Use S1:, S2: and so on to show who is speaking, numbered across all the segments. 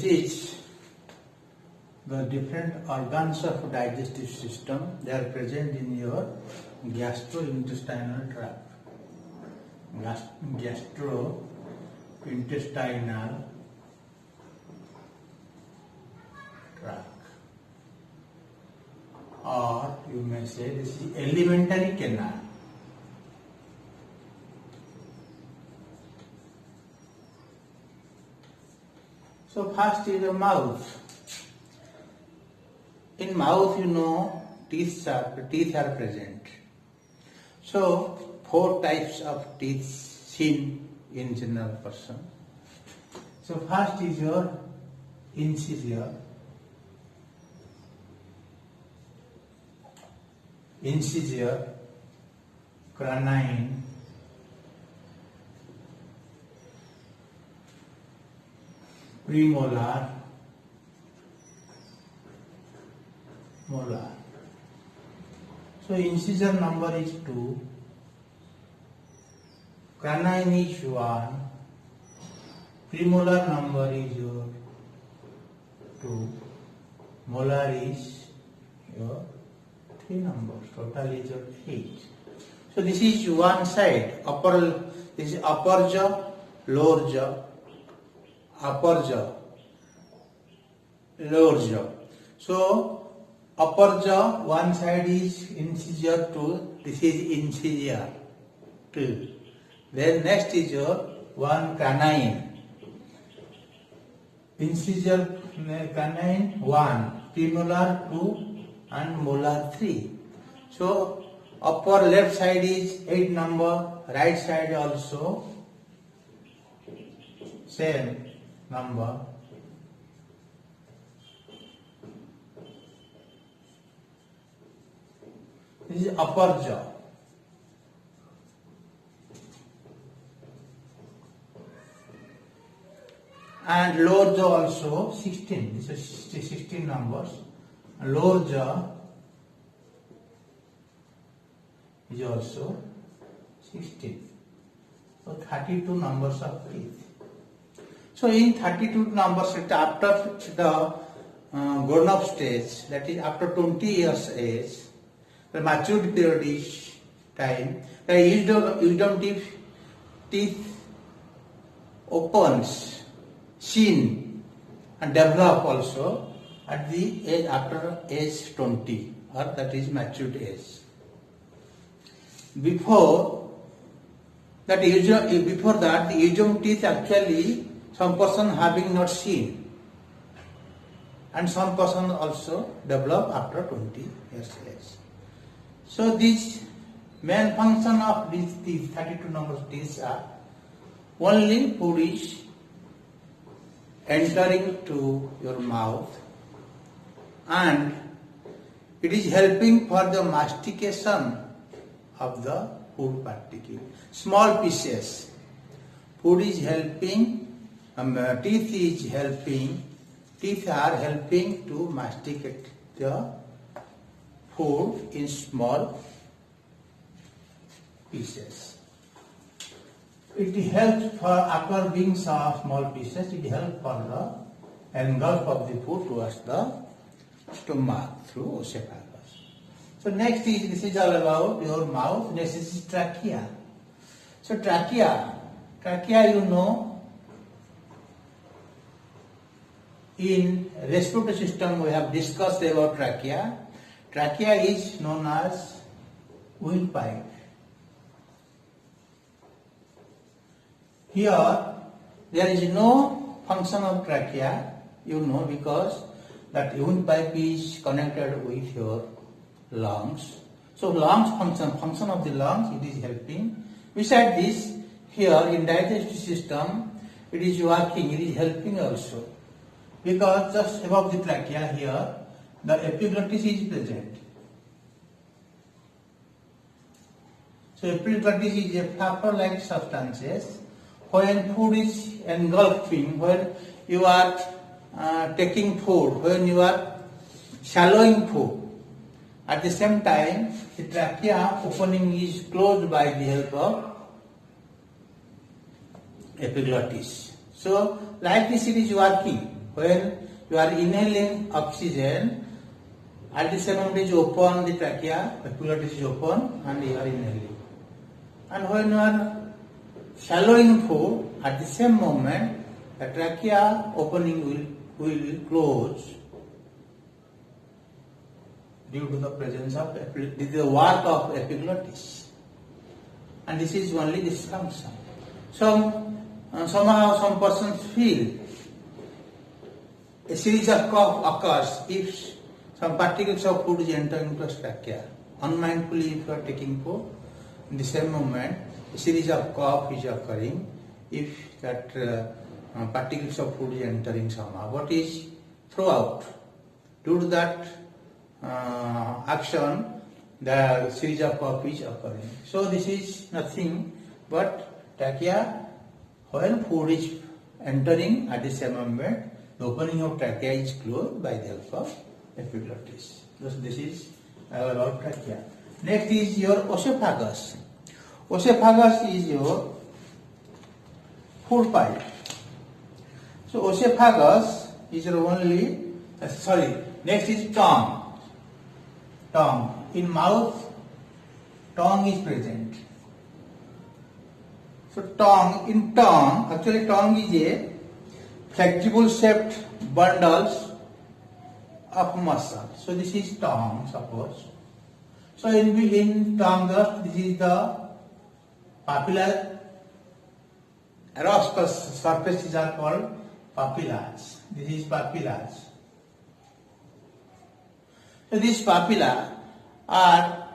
S1: is the different organs of digestive system. They are present in your gastrointestinal tract. Gastrointestinal tract, or you may say this is alimentary canal. So first is the mouth. In mouth, teeth are present. So 4 types of teeth seen in general person. So first is your incisor. Canine, premolar, molar. So incisor number is 2, canine is 1, premolar number is your 2, molar is your 3 numbers. Total is your 8. So this is one side. This is upper jaw, lower jaw, upper jaw, lower jaw. So upper jaw, one side is incisor 2. This is incisor 2. Then next is your one canine. Incisor canine 1, premolar 2, and molar 3. So upper left side is 8 number, right side also same number. This is upper jaw. And lower jaw also 16. This is 16 numbers. Lower jaw is also 16. So 32 numbers of teeth. So in 32 numbers, after the grown-up stage, that is after 20 years age, the maturity period is time, the wisdom teeth opens, seen and develop also at the age after age 20, or that is matured age. Before that, the wisdom teeth actually some person having not seen, and some person also develop after 20 years age. So this main function of these teeth, 32 numbers of teeth, are only food is entering to your mouth, and it is helping for the mastication of the food particle. Small pieces. Food is helping, teeth are helping to masticate the food in small pieces. It helps for, after being small pieces, it helps for the engulf of the food towards the stomach through esophagus. So next is, this is all about your mouth. Next is trachea. So trachea in respiratory system we have discussed about trachea. Trachea is known as windpipe. Here there is no function of trachea, because that windpipe is connected with your lungs. So lungs function of the lungs, it is helping. Besides this, here in digestive system, it is working, it is helping also. Because just above the trachea here, the epiglottis is present. So epiglottis is a flapper-like substances. When food is engulfing, when you are taking food, when you are swallowing food, at the same time, the trachea opening is closed by the help of epiglottis. So like this it is working. When you are inhaling oxygen, at the same moment is open the trachea, epiglottis is open and you are inhaling. And when you are swallowing food, at the same moment the trachea opening will close due to the presence of the work of epiglottis. And this is only this function. Somehow some persons feel a series of cough occurs if some particles of food is entering into trachea. Unmindfully, if you are taking food, in the same moment, a series of cough is occurring if that particles of food is entering somehow. What is throughout? Due to that action, the series of cough is occurring. So this is nothing but trachea. When food is entering at the same moment, the opening of trachea is closed by the help of epiglottis. So this is about trachea. Next is your oesophagus. Oesophagus is your food pipe. So oesophagus is your only, next is tongue. Tongue. In mouth, tongue is present. So actually tongue is a flexible shaped bundles of muscle. So this is tongue, suppose. So in tongue, this is the papilla. Roscous surfaces are called papillas. This is papillas. So these papilla are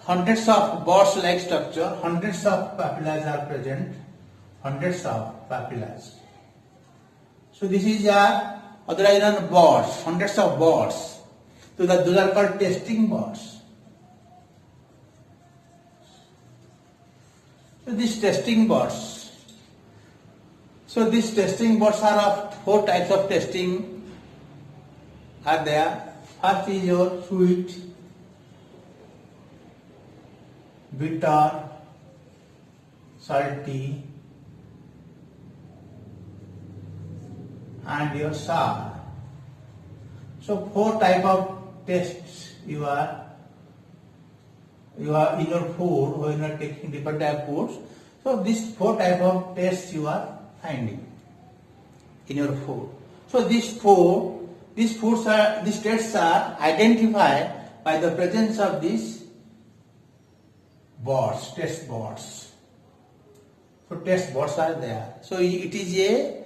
S1: hundreds of box-like structure. Hundreds of papillas are present. Hundreds of papillas. So this is otherwise known boards, hundreds of boards. So those are called testing boards. So these testing boards. So these testing boards are of 4 types of testing are there. First is your sweet, bitter, salty, and your sour. So 4 type of tests you are in your food when you are taking different type of foods. So these 4 type of tests you are finding in your food. So these tests are identified by the presence of these boards, test boards. So test boards are there. So it is a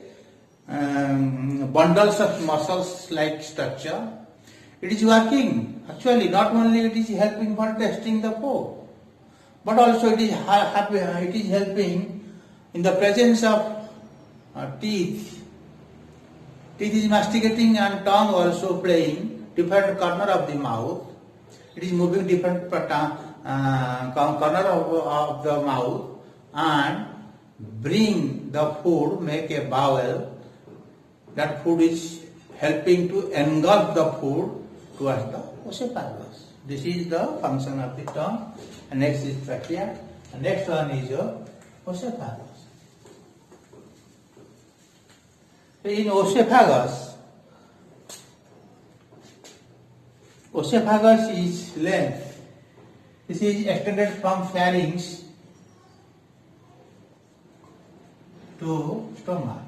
S1: bundles of muscles like structure. It is working. Actually, not only it is helping for testing the food, but also it is helping in the presence of teeth. Teeth is masticating and tongue also playing different corner of the mouth. It is moving different corner of the mouth and bring the food, make a bowel. That food is helping to engulf the food towards the oesophagus. This is the function of the tongue. And next is trachea. And next one is your oesophagus. In oesophagus is length. This is extended from pharynx to stomach.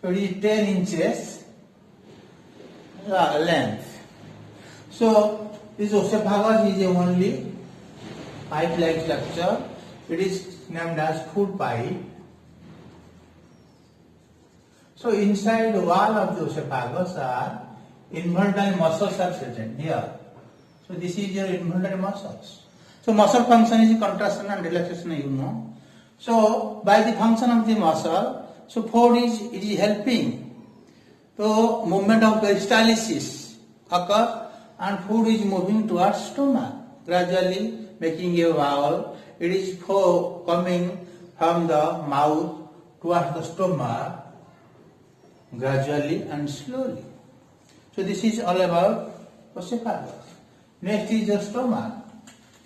S1: So it is 10 inches length. So this oesophagus is a only pipe-like structure. It is named as food pipe. So inside the wall of the oesophagus are involuntary muscles are present here. So this is your involuntary muscles. So muscle function is contraction and relaxation, you know. So by the function of the muscle, so food is helping. So movement of peristalsis occurs and food is moving towards stomach, gradually making a bowel. It is coming from the mouth towards the stomach, gradually and slowly. So this is all about oesophagus. Next is the stomach.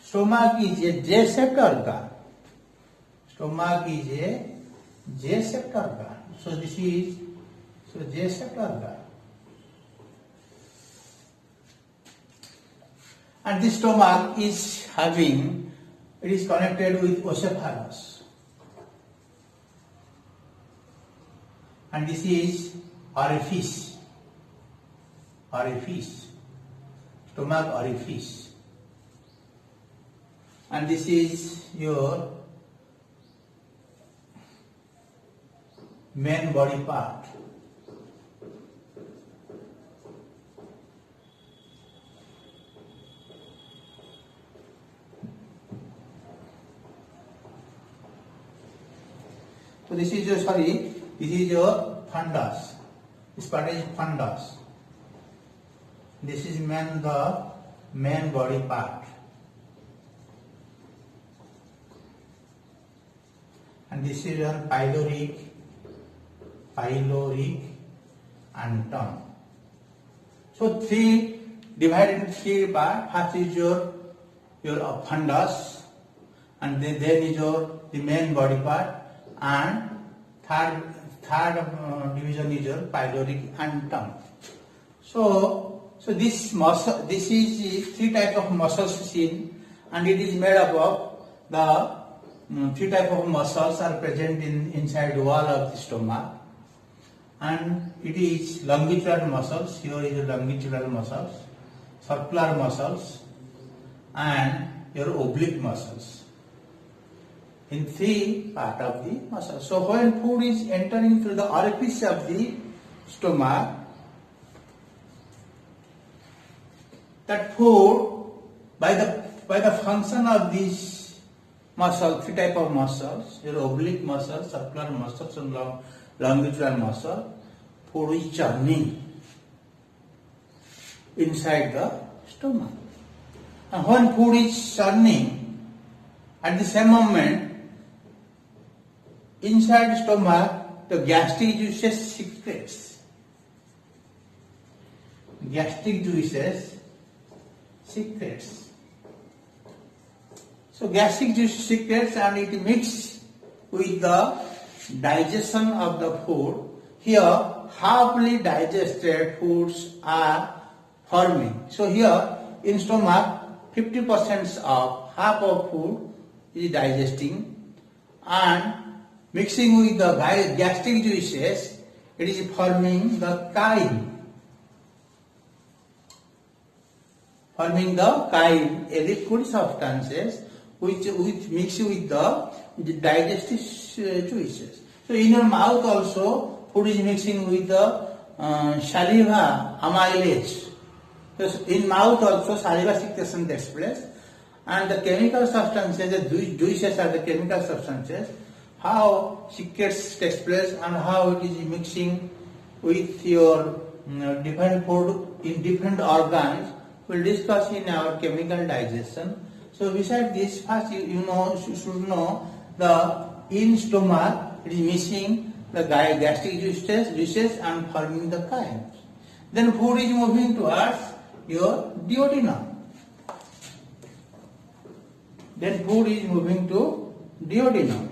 S1: Stomach is a J-shaped organ. Stomach is a J-shaped organ. So this is So J-shaped organ. And the stomach is having, it is connected with oesophagus. And this is orifice. Orifice. Stomach orifice. And this is your main body part. So this is your, this is your fundus. This part is fundus. This is the main body part. And this is your pyloric and tongue. So three, divided into three parts. First is your fundus, and then is your the main body part, and third division is your pyloric and tongue. So this muscle, this is three types of muscles seen, and it is made up of the three types of muscles are present inside the wall of the stomach, and it is longitudinal muscles. Here is your longitudinal muscles, circular muscles, and your oblique muscles. In three part of the muscle. So when food is entering through the orifice of the stomach, that food by the function of these muscles, three type of muscles, your oblique muscle, circular muscles, and longitudinal muscle, food is churning inside the stomach. And when food is churning, at the same moment, inside the stomach, the gastric juices secretes. Gastric juices secretes. So gastric juice secretes, and it mixes with the digestion of the food. Here, halfly digested foods are forming. So here, in stomach, 50% of half of food is digesting, and mixing with the gastric juices, it is forming the chyme. Forming the chyme, a liquid substances which mix with the digestive juices. So in your mouth also, food is mixing with the saliva amylase. So in mouth also saliva secretion takes place, and the chemical substances, the juices are the chemical substances. How secrets takes place and how it is mixing with your different food in different organs, we'll discuss in our chemical digestion. So besides this, first you should know the in stomach it is missing the gastric juices and forming the chymes. Then food is moving towards your duodenum. Then food is moving to duodenum.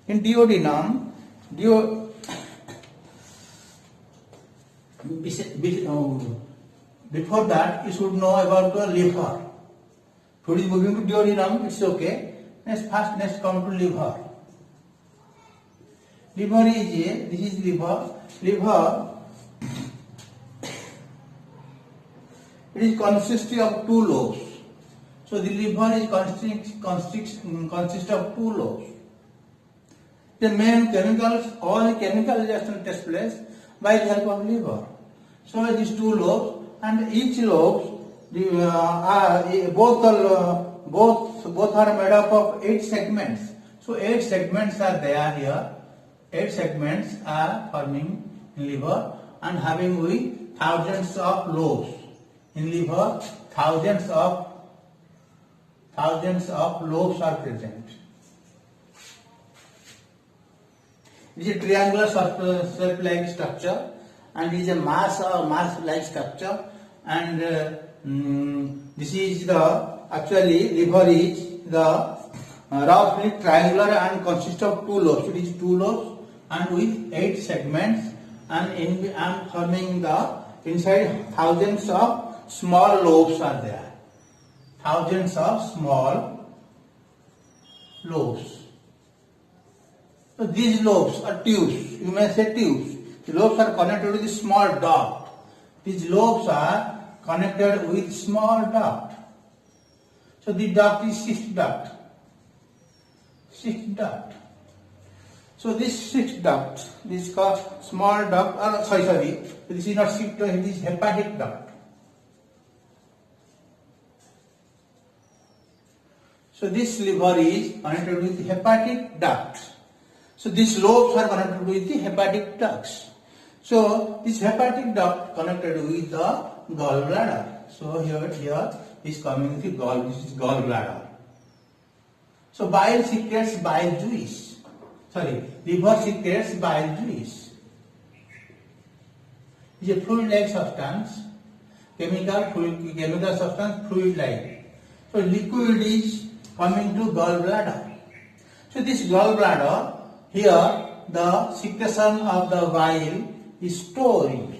S1: In duodenum, before that you should know about the liver. Food is moving to duodenum, it's okay. Next come to liver. Liver is this is liver. Liver, it is consisting of two lobes. So the liver is consists of two lobes. The main chemicals, all the chemical reaction takes place by the help of liver. So these two lobes, and each lobe, both are made up of 8 segments. So 8 segments are there here. 8 segments are forming in liver and having with thousands of lobes. In liver, thousands of lobes are present. It is a triangular shape-like structure, and it is a mass-like structure, and this is the actually liver is the roughly triangular and consists of two lobes. It is two lobes and with 8 segments, and forming the inside thousands of small lobes are there. Thousands of small lobes. So these lobes are tubes. You may say tubes. The lobes are connected with a small duct. These lobes are connected with small duct. So the duct is sixth duct. Sixth duct. So this sixth duct, this is called small duct, sorry, this is not sixth duct, it is hepatic duct. So this liver is connected with hepatic duct. So these lobes are connected with the hepatic ducts. So this hepatic duct connected with the gallbladder. So here is coming with the this is gallbladder. So bile secretes bile juice. Liver secretes bile juice. It is a fluid-like substance, chemical substance, fluid-like. So liquid is coming to gallbladder. So this gallbladder, here the secretion of the bile is storing.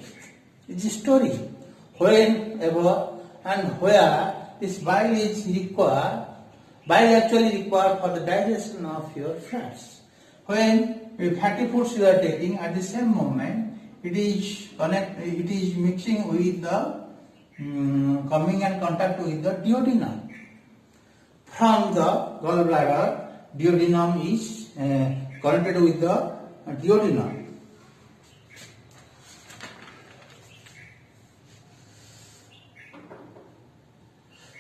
S1: It is storing. Whenever and where this bile is required, bile actually required for the digestion of your fats. When fatty foods you are taking, at the same moment it is mixing with the coming in contact with the duodenum. From the gallbladder, duodenum is connected with the duodenum.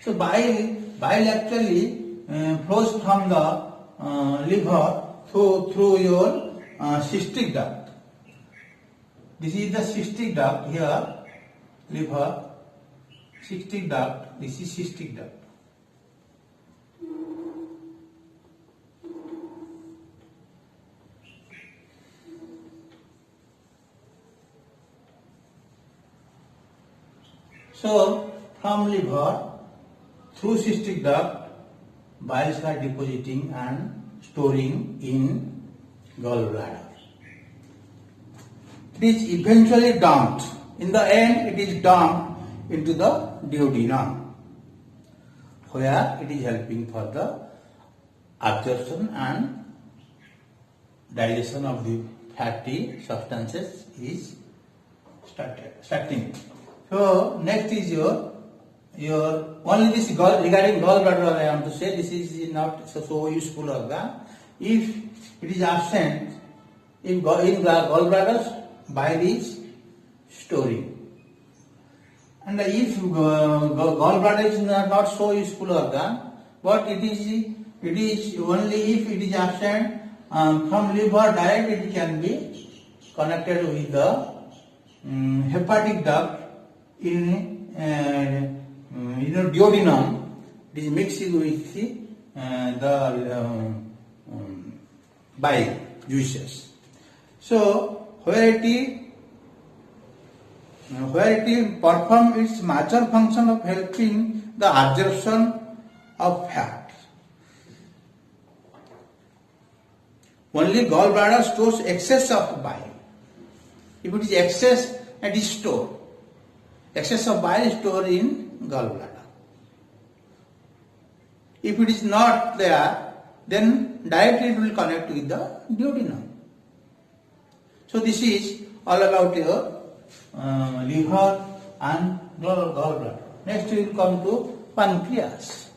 S1: So bile actually flows from the liver through your cystic duct. This is the cystic duct here, liver, cystic duct, this is cystic duct. So from liver through cystic duct, biles are depositing and storing in gallbladder. It is eventually dumped. In the end, it is dumped into the duodenum, where it is helping for the absorption and digestion of the fatty substances is starting. So next is your only this regarding gallbladder I am to say this is not so useful organ. If it is absent in gallbladders, bile is storing. And if gallbladder is not so useful organ, but it is only if it is absent from liver direct, it can be connected with the hepatic duct in duodenum. It is mixing with the bile juices. So where it perform its major function of helping the absorption of fat. Only gallbladder stores excess of bile. If it is excess, it is stored. Excess of bile is stored in gallbladder. If it is not there, then directly it will connect with the duodenum. So this is all about your liver and gallbladder. Next we will come to pancreas.